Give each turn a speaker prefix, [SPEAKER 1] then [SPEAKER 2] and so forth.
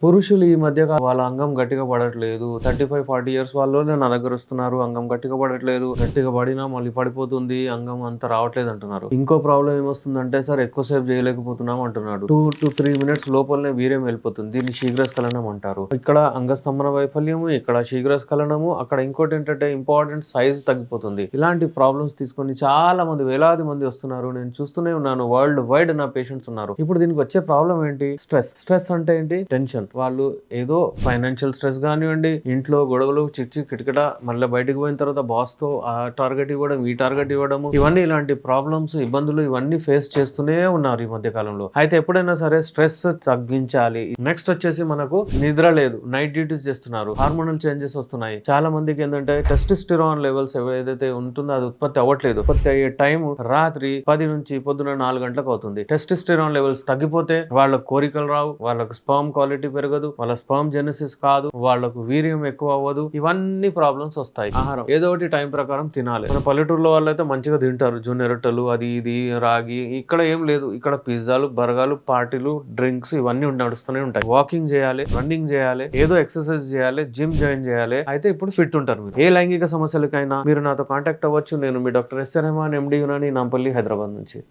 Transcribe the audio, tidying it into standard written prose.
[SPEAKER 1] పురుషులు ఈ మధ్య వాళ్ళ అంగం గట్టిగా పడట్లేదు. 35-40 ఇయర్స్ వాళ్ళోనే నా దగ్గర వస్తున్నారు. అంగం గట్టిగా పడట్లేదు. గట్టిగా పడినా మళ్ళీ పడిపోతుంది. అంగం అంతా రావట్లేదు అంటున్నారు. ఇంకో ప్రాబ్లం ఏమొస్తుందంటే సార్ ఎక్కువసేపు చేయలేకపోతున్నాం అంటున్నాడు. 2 to 3 మినిట్స్ లోపలనే వీర్యం వెళ్ళిపోతుంది. దీన్ని శీఘ్రస్ఖలనం అంటారు. ఇక్కడ అంగస్తంభన వైఫల్యము, ఇక్కడ శీఘ్రస్ఖలనము, అక్కడ ఇంకోటి ఏంటంటే ఇంపార్టెంట్ సైజ్ తగ్గిపోతుంది. ఇలాంటి ప్రాబ్లమ్స్ తీసుకొని చాలా మంది వేలాది మంది వస్తున్నారు. నేను చూస్తూనే ఉన్నాను. వరల్డ్ వైడ్ నా పేషెంట్స్ ఉన్నారు. ఇప్పుడు దీనికి వచ్చే ప్రాబ్లం ఏంటి? స్ట్రెస్ అంటే ఏంటి? టెన్షన్. వాళ్ళు ఏదో ఫైనాన్షియల్ స్ట్రెస్ కానివ్వండి, ఇంట్లో గొడవలు చిచ్చి కిటకిట, మళ్ళీ బయటకు పోయిన తర్వాత బాస్ తో ఆ టార్గెట్ ఇవ్వడం, ఈ టార్గెట్ ఇవ్వడము, ఇవన్నీ ఇలాంటి ప్రాబ్లమ్స్, ఇబ్బందులు ఇవన్నీ ఫేస్ చేస్తూనే ఉన్నారు ఈ మధ్య కాలంలో. అయితే ఎప్పుడైనా సరే స్ట్రెస్ తగ్గించాలి. నెక్స్ట్ వచ్చేసి మనకు నిద్ర లేదు, నైట్ డ్యూటీస్ చేస్తున్నారు, హార్మోనల్ చేంజెస్ వస్తున్నాయి. చాలా మందికి ఏంటంటే టెస్టిస్టెరాన్ లెవెల్స్ ఏదైతే ఉంటుందో అది ఉత్పత్తి అవ్వట్లేదు. ఉత్పత్తి అయ్యే టైం రాత్రి 10 నుంచి పొద్దున 4 గంటలకు అవుతుంది. టెస్టిస్టెరాన్ లెవెల్స్ తగ్గిపోతే వాళ్ళ కోరికలు రావు, వాళ్ళకు స్పర్మ్ క్వాలిటీ పెరగదు, వాళ్ళ స్పర్మ్ జెనసిస్ కాదు, వాళ్ళకు వీర్యం ఎక్కువ అవ్వదు. ఇవన్నీ ప్రాబ్లమ్స్ వస్తాయి. ఆహారం ఏదో ఒకటి టైం ప్రకారం తినాలి. మన పల్లెటూరులో వాళ్ళైతే మంచిగా తింటారు, జొన్న రొట్టెలు, అది ఇది రాగి. ఇక్కడ ఏం లేదు. ఇక్కడ పిజ్జాలు, బర్గర్లు, పార్టీలు, డ్రింక్స్ ఇవన్నీ నడుస్తూనే ఉంటాయి. వాకింగ్ చేయాలి, రన్నింగ్ చేయాలి, ఏదో ఎక్సర్సైజ్ చేయాలి, జిమ్ జాయిన్ చేయాలి. అయితే ఇప్పుడు ఫిట్ ఉంటారు. మీరు ఏ లైంగిక సమస్యలకైనా మీరు నాతో కాంటాక్ట్ అవ్వచ్చు. నేను మీ doctor S Rehman, MD Unani, Nampally, Hyderabad నుంచి.